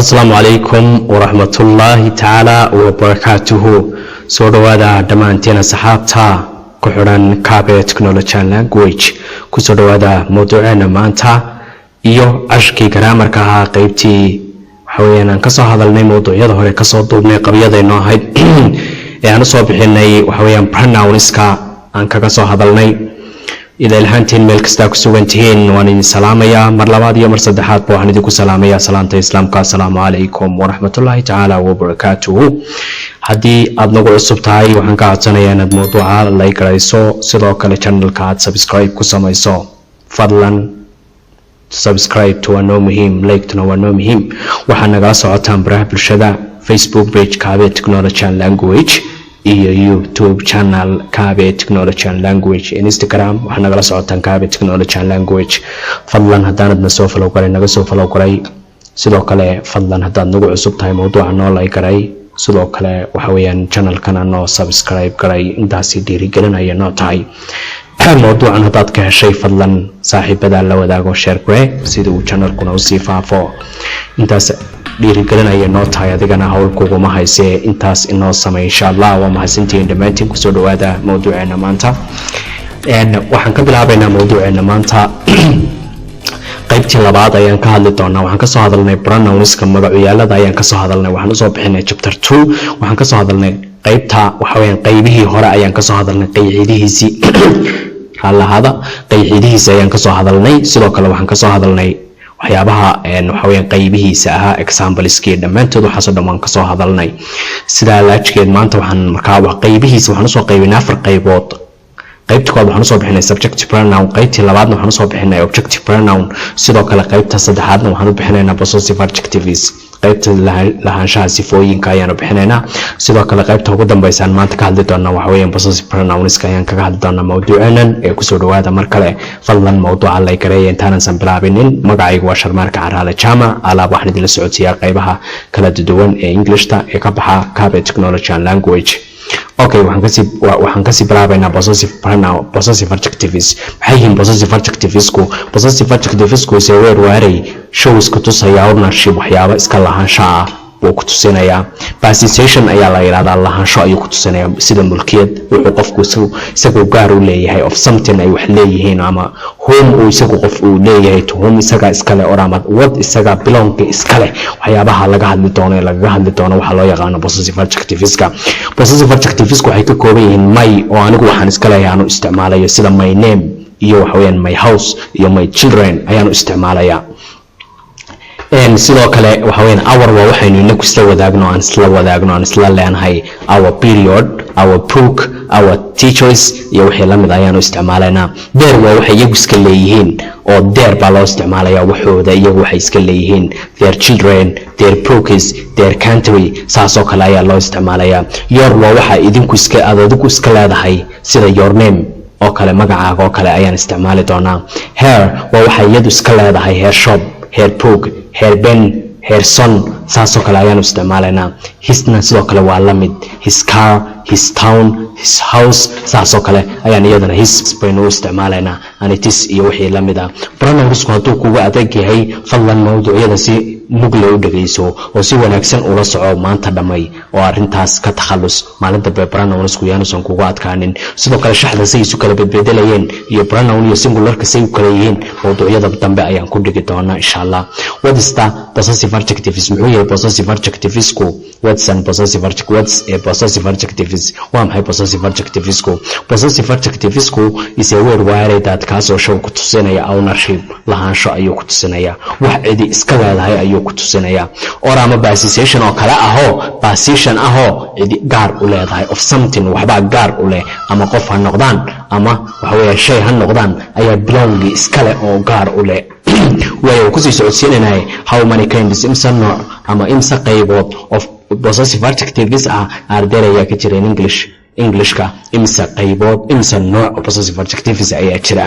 السلام عليكم ورحمة الله تعالى وبركاته. سودوادا دمانتين صحابتا كحران كابي تكنولوجي لانجويج كسودوادا موضوعنا مانتا iyo ashkii grammarka ahaa qaybtii waxaweyaan aan ka soo hadalnay mowduucyada hore ka soo duubnay qabyadayno ahayd ee aan soo bixinay waxaweyaan pronounska aan kaga soo hadalnay إذا الحنتين ملك ستاك سوينتين واني سلاميا مر لباد يوم مرصدحات بوحن ديكو سلاميا سلامة إسلام السلام عليكم ورحمة الله تعالى وبركاته. هدي أدنقو عصب تاي وحن كاعتنا ياند موضوعا لايك رايسو سيدوك لچانل كاعت سبسكرايب كسامي سو فضلا سبسكرايب تو انو مهم لايك تنو انو مهم وحن نغاسو عطان براه بالشدا فيسبوك بيج كابي تكنولوجي لانجويج iyo YouTube channel Kabe Technology and Language Instagram waxaan nagala socotaan Kabe Technology and Language fadlan hadaan na soo follow garay naga soo follow garay sidoo kale fadlan hadaan nagu cusub tahay mowduuca noo like garay sidoo kale waxa weeyaan channel kana noo subscribe garay intaasi dhiirigelinaya noo tahay mowduucan hadaad ka heshay fadlan saaxiibada la wadaago share garay sida uu channel kuna u sii faafo intaas dhiirigelinaya noo tahay adigana hawl kuguma haysee intaas inoo samay insha Allah waa mahadsantihiin dhammaantiin kusoo dhawaada mowduuceena maanta waxaan ka bilaabaynaa mowduuceena maanta qaybtii labaad ayaan ka hadli doonaa waxaan ka soo hadalnay pronounska magacyaalada ayaan ka soo hadalnay waxaan u soo bixinay chapter 2 waxaan ka soo hadalnay qaybta waxa weeyaan qaybihii hore ayaan ka soo hadalnay qaycidihiisii halahada qaycidihiisa ayaan ka soo hadalnay sidoo kale waxaan ka soo hadalnay waxyaabaha waxa weeyaan qaybihiisa ahaa exampleski dhamaantood waxa soo dhamaan ka soo hadalnay sida laajkeed maanta waxaan markaa wax qaybihiisa waxaan soo qaybinaa afar qaybood qaybta koowaad waxaan soo bixinay subjective pronoun qaybtii labaadna waxaan soo bixinay objective pronoun sidoo kale qaybta saddexaadna waxaan u bixinaynaa possessive adjectives qaybta lahaanshaha sifooyinka ayaan u bixinaynaa sidoo kale qaybta ugu dambeysaan maanta ka hadli doonaa waxa weeyaan possessive pronouns ayaan kaga hadli doonaa mowduuceenan ee kusoo dhawaada mar kale fadlan mowduuca la gareeyay intaanan bilaabinin magacaygu waa Sharmaarka Caraale Jaama alaab waxaan idin la socodsiiyaa qaybaha kala duwan ee Englishta ee ka baxa Kabe Technology and Language. Okay, waxaan ka sii bilaabaynaa possessive pronoun possessive adjectives maxay yihiin possessive adjectives possessive adjectives is a word where shows ku tusaya ownership waxyaabo iska lahaansho ah oo ku tusinaya possession ayaa la yiraahdaa lahaansho ayuu ku tusinaya sida mulkiyad wuxuu qofku isagu gaar u leeyahay of something ay wax leeyihiin ama home uu isagu qof uu leeyahay to home isaga iska leh orama what isaga belong iska leh waxyaabaha laga hadli doono waxa loo yaqaan possessive adjectives possessive adjectives waxay ka kooban yihiin my oo anigu waxaan iska leeyahay aanu isticmaalayo sida my name iyo waxa weeyaan my house iyo my children ayaan isticmaalayaa sidoo kale waxa weeyaan our waa waxaynu inagu isla wadaagno aan isla leenahay our period our book our teachers iyo wixii la mid ayaanu isticmaalaynaa there waa waxay iyagu iska leeyihiin oo there baa loo isticmaalayaa waxooda iyagu waxay iska leeyihiin their children their books their country saasoo kale ayaa loo isticmaalayaa your waa waxa idinku iska leedahay sida your name oo kale magacaaga oo kale ayaan isticmaali doonaa her waa waxa iyadu iska leedahay her shop her book her pen her son saasoo kale ayaan isticmaalaynaa hisna sidoo kale waa la mid his car his town his house saasoo kale ayaan iyadana his baynu isticmaalaynaa and it is iyo wixii la mid ah pronounsku hadduu kugu adag yahay fadlan mowduucyada si mugle u dhageyso oo si wanaagsan ula soco maanta dhamay oo arintaas ka takhallus maalinta pronounsku yaanusan kugu adkaanin sidoo kale shaxda say isu kala bedbedelayeen iyo pronoun iyo singularka say u kala yihiin mowduucyada dambe ayaan ku dhigi doonaa insha Allah. What is the possessive adjectives muxuu yahay possessive adjectivesku what's a possessive adjectives waa maxay possessive adjectivesku possessive adjectivesku is a word where that kaasoo show ku tusinaya ownership lahaansho ayuu ku tusinaya wax cidi iska leedahay ayuu ku tusinaya or ama possession oo kale possession cidi gaar u leedahay of something waxba gaar u leh ama qof ha noqdaan ama waxa weeye shay ha noqdaan ayaa belong iska leh oo gaar u leh way ku sii socodsiinayay how many kinds ama imsa qaybood of possessive adjectives are there ayaa ka jira in Englishka imsa qaybood imsa nooc possessive adjectives ayaa jira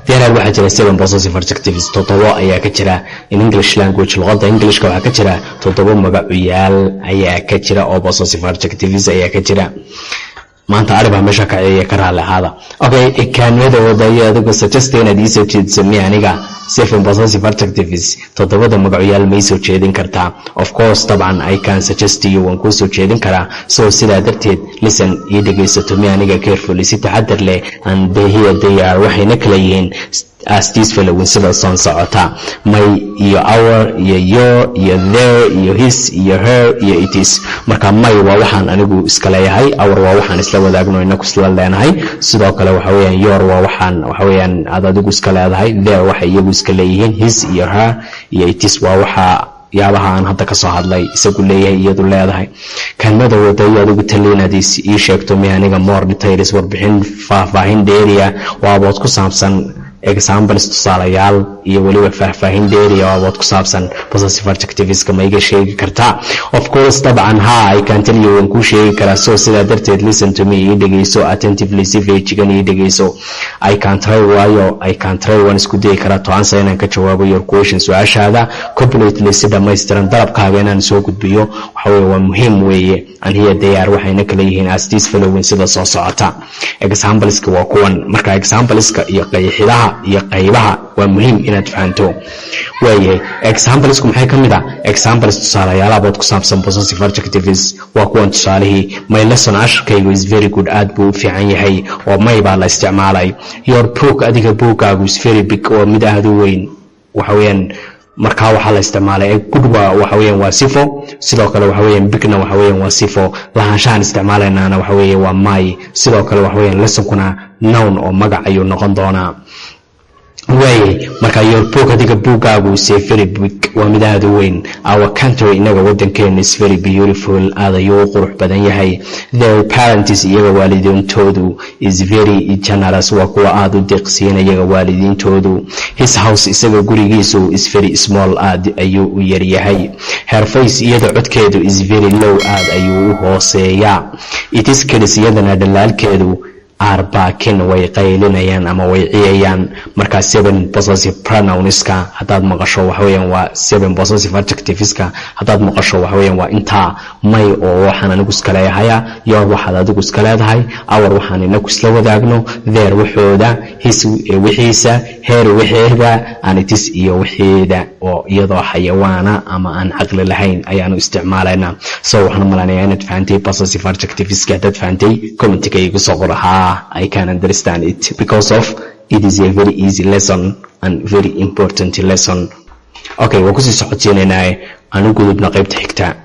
there waxaa jira 7 possessive adjectives todobo ayaa ka jira in English language luqadda Englishka waxaa ka jira todobo magacuyaal ayaa ka jira oo possessive adjectives ayaa ka jira maanta ariba meesha ka ciyaaraya ka raali ahaada. Okay, kaanmada wadayo adigu suggest inaad ii soo jeediso aniga 7 possessive adjectives todobada magacyaal ma soo jeedin kartaa. Of course taban I can suggest you waan ku soo jeedin karaa. So sidaa darteed listen ii dhageysato aniga carefully si taxadar leh and they are waxayna kala yihiin as these following sida soo socota. My iyo our iyo your iyo their iyo his iyo her iyo it is. Marka my waa waxaan anigu iska leeyahay, our waa waxaan isla wadaagno inagu isla leenahay, sidoo kale waxa weeyaan your waa waxaan waxa weeyaan aad adigu iska leedahay, their waxa iyagu iska leeyihiin, his iyo her iyo it is waa waxa yaabaha aan hadda ka soo hadlay isagu leeyahay iyadu leedahay. Kaanmada wadayo adigu taliinadiis ii sheegto aniga more details warbixin faahfaahin dheeriya waa bood ku saabsan examples tusaalayaal iyo waliba faahfaahin dheeriya waa bood ku saabsan possessive adjectives kama iga sheegi kartaa. Of course taban I can tell you waan ku sheegi karaa. So sidaa darteed listen to me ii dhageyso attentively si feejigan ii dhageyso. I can try waan isku dayi karaa to answer inaan ka jawaabo your question su'aashaada completely si dhammaystiran dalabkaaga inaan soo gudbiyo waxa weeye waa muhiim weeye. And here they are waxayna kala yihiin as these following sida soo socota. Exampleska waa kuwan. Marka exampleska iyo qeexidaha iyo qaybaha waa muhiim inaad fahanto. Waaye exampleska maxay kamid ah? Examples tusaalayaal abood ku saabsan possessive adjectives waa kuwan tusaalihii my lesson ashkaygu is very good aad buu u fiican yahay oo may baa la isticmaalay. Your book adiga bookaagu is very big oo mid aad u weyn waxa weeyaan marka waxa la isticmaalay good waxa weeyaan waa sifo, sidoo kale waxa weeyaan bigna waxa weeyaan waa sifo, lahaanshahan isticmaalaynaana waxa weeyaan waa my, sidoo kale waxa weeyaan lessonkuna noun oo magac ayuu noqon doonaa. Way marka your book adiga bookaagu is very big waa mid aad u weyn. Our country inaga wadankeena is very beautiful aad ayuu qurux badan yahay. Their parents iyaga waalidiintoodu is very generous waa kuwa aad u deeqsiina iyaga waalidiintoodu. His house isaga gurigiisu is very small aad ayuu u yar yahay. Her face iyada codkeedu is very low aad ayuu u hooseeyaa. It is kids iyadana dhalaalkeedu arbaakin way qaylinayaan ama way ciyayaan. Marka 7 possessive pronounska hadaad maqasho waxa weeyaan waa 7 possessive adjectiveska hadaad maqasho waxa weeyaan waa inta may oo waxaan anigu iska leeyahay, your waxaad adigu iska leedahay, our waxaan inagu isla wadaagno, their waxooda, his wixiisa, her wixeeda, and it is iyo wixeeda oo iyadoo xayawaana ama aan caqli lahayn ayaanu isticmaalaynaa. So waxaan malanayaa inaad fahantay possessive adjectiveska. Hadaad fahantay comment-ka igu soo qor. I can understand it because of it is a very easy lesson and very important lesson. Okay, waa kusii socodsiinaynaa aanu gudubno qaybta xigta.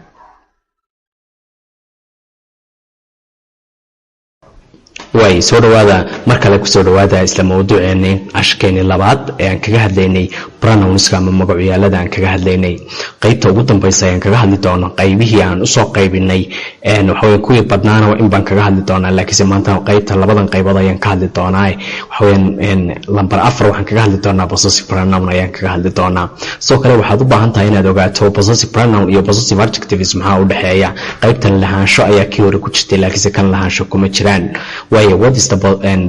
way soo dhawaada mar kale ku soo dhawaada isla mawduuceena ashkeeni labaad ee aan kaga hadlaynay pronouns ama magacyaalada aan kaga hadlaynay. qaybta ugu dambaysa aan kaga hadli doono qaybihii aan u soo qaybinay waxa weeye kuwii badnaana in baan kaga hadli doonaa, laakiin maanta qaybta labadan qaybood ayaan ka hadli doonaa. waxa weeye lambar 4 waxaan kaga hadli doonaa possessive pronoun ayaan kaga hadli doonaa. soo kale waxaad u baahan tahay inaad ogaato possessive pronoun iyo possessive adjectives maxaa u dhaxeeya. qaybtan lahaansho ayaa kii hore ku jirtay laakiin kan lahaansho kuma jiraan. what is the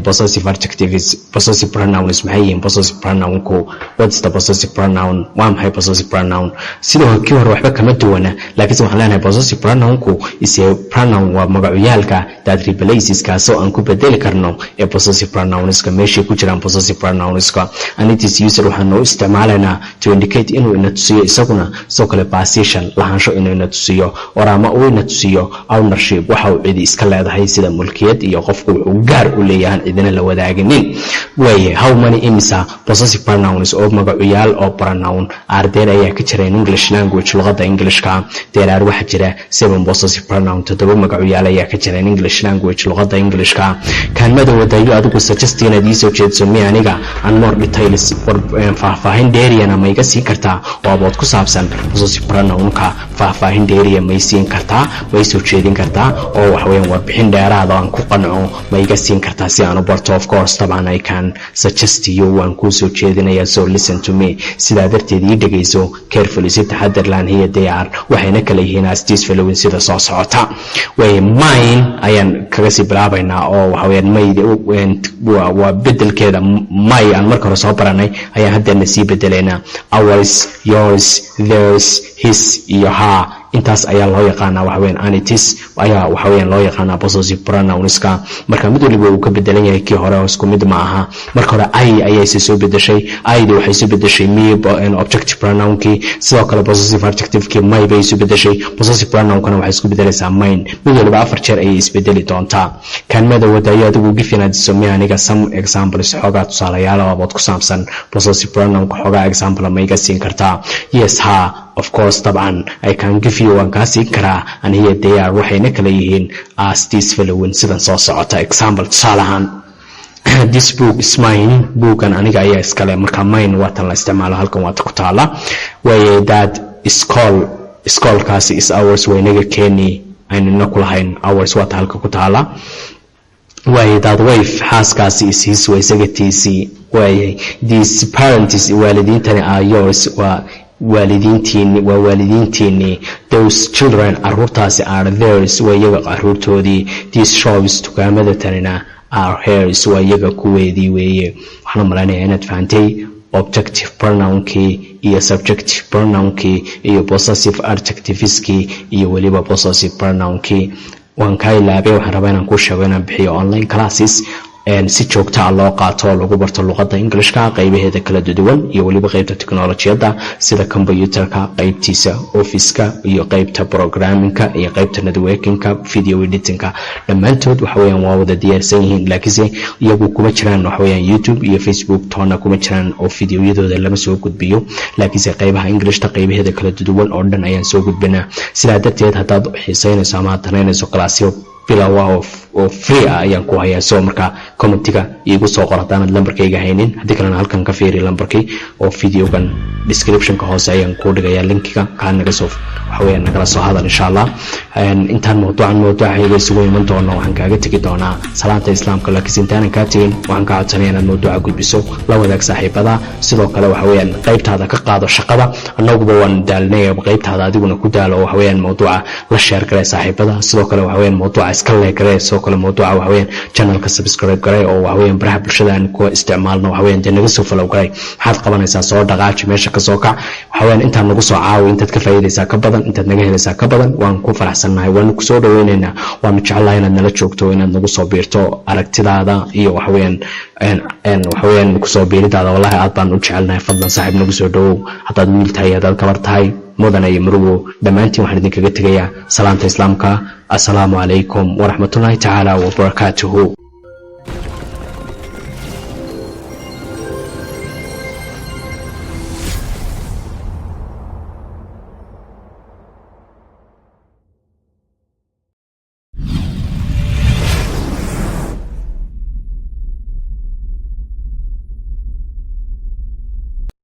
possessive adjectives? Possessive pronouns maxay yihiin? Possessive pronounku what is the possessive pronoun? waa maxay possessive pronoun? sidoo kii hore waxba kama duwana, laakiin waxaan leenahay possessive pronounku is a pronoun waa magacyaalka that replaces kaasoo aan ku bedeli karno ee possessive pronounska meesha ku jiraan possessive pronounska, and it is used waxaan u isticmaalaynaa to indicate inuu ina tusiyo isaguna soo kale possession lahaansho inuu ina tusiyo, or ama uu ina tusiyo ownership waxa uu cidi iska leedahay sida mulkiyad iyo qofku wuxuu gaar u leeyahay cidina la wadaaginin. way how many imisa possessive pronouns oo magacyaal oo pronoun are there ayaa ka jira in English language luqada Englishka? there are waxa jira 7 possessive pronoun todoba magacyaal ayaa ka jira in English language luqada Englishka. kaanmada wadayo adigu suggest inaad ii soo jeediso aniga and more details faahfaahin dheeriyana ma iga siin kartaa oo abood ku saabsan possessive pronounka faahfaahin dheeriya ma siin kartaa, way soo jeedin kartaa oo wax weeyaan warbixin dheeraad ah aan ku qanco ma iga siin kartaa si aan u barto. of course taban I can suggest you waan ku soo jeedinayaa. so listen to me sidaa darteed ii dhageyso carefully si taxadar laan here they are waxayna kala yihiin as these following sida soo socota. way mine ayaan kaga sii bilaabaynaa oo waxa weeyaan waa bedelkeeda my aan marka hore soo baranay ayaan haddana sii bedelaynaa. ours, yours, theirs, his iyo her intaas ayaa loo yaqaanaa waxa weeyaan anities ayaa waxa weeyaan loo yaqaanaa possessive pronounska marka mid waliba uu ka bedelan yahay kii hore oo isku mid ma aha marka hore ay ayay soo bedeshay aydi waxay soo bedeshay me objective pronoun-kii sidoo kale possessive adjective-kii my bay soo bedeshay possessive pronoun-kana waxay isku bedelaysaa mine mid waliba 4 jeer ayay isbedeli doontaa kanmada wadayo adigu gifinaadiso mi aniga some examples xogaa tusaalayaal oo ku saabsan possessive pronoun-ka xogaa example ma iga siin kartaa yes ha of course طبعا I can give you one kasi kara and here they are waxayna kala yihiin as this following sidan soo socota example salahan this book is mine bookan aniga ayaa iskale marka mine waa tan la isticmaalo halkan waa ku taala way that school kasi is ours waynaga keeni ayna ku lahayn ours waa halka ku taala way that wife xaaskaasi is his way sagatiisi way these parents waalidintani are yours waa waalidiintiini those children arurtaasi are theirs wayaga arurtoodii these shops dukaamada tanina are hers wayaga kuweedii weeye waxaan maleynayaa inaad fahantay objective pronoun-kii iyo subjective pronoun-kii iyo possessive adjectives-kii iyo waliba possessive pronoun-kii waan ka ilaabay waxaan rabaa inaan ku sheego inaan bixiyo online classes si joogta ah loo qaato lagu barto luqadda Englishka qaybaheeda kala duwan iyo waliba qaybta teknolojiyadda sida computerka qaybtiisa office-ka iyo qaybta programming-ka iyo qaybta networking-ka video editing-ka dhammaantood waxa weeyaan waa wada diyaarsan yihiin laakiin iyagu kuma jiraan waxa weeyaan YouTube iyo Facebook toona kuma jiraan oo videoyadooda lama soo gudbiyo laakiin qaybaha Englishka qaybaheeda kala duwan oo dhan ayaan soo gudbinaa sidaa darteed hadaad xiisaynayso ama tanaynayso classyo bilawa oo free ayaan ku hayaa soo marka commentiga igu soo qor hadaan lambarkayga haynin hadii kalena halkan ka fiiri lambarkii oo videogan description-ka hoose ayaan ku dhigayaa linkiga ka naga soo waxa weeyaan nagala soo hadal insha Allah intaan mawduucayga isugu iman doono waxaan kaaga tagi doonaa salaanta islaamka laakiin intaan ka tagin waxaan ka codsanayaa inaad mawduuca gudbiso la wadaag saaxiibada sidoo kale waxa weeyaan qaybtaada ka qaado shaqada anaguba waan daalnay qaybtaada adiguna ku daalo waxa weeyaan mawduuca la share garay saaxiibada sidoo kale waxa weeyaan mawduuca iska leeyahay soo kale mawduuca waxa weeyaan channel-ka subscribe garay oo waxa weeyaan baraha bulshada aan ku isticmaalno waxa weeyaan naga soo follow garay maxaad qabanaysaa soo dhaqaaji meesha ka soo kac waxa weeyaan intaan nagu soo caawi intaad ka faa'iideysaa ka badan intaad naga helaysaa ka badan waan ku faraxsanahay waan ku soo dhaweynaynaa waan jecelahay inaad nala joogto inaad nagu soo biirto aragtidaada iyo waxa weeyaan ku soo biiridaada wallahi aad baan u jecelnahay fadlan saaxiib nagu soo dhawow hadaad wiil tahay hadaad gabar tahay mudane iyo murugo dhammaantiin waxaan idinkaga tegayaa salaanta islaamka assalaamu calaykum waraxmatullaahi tacaala wabarakaatuhu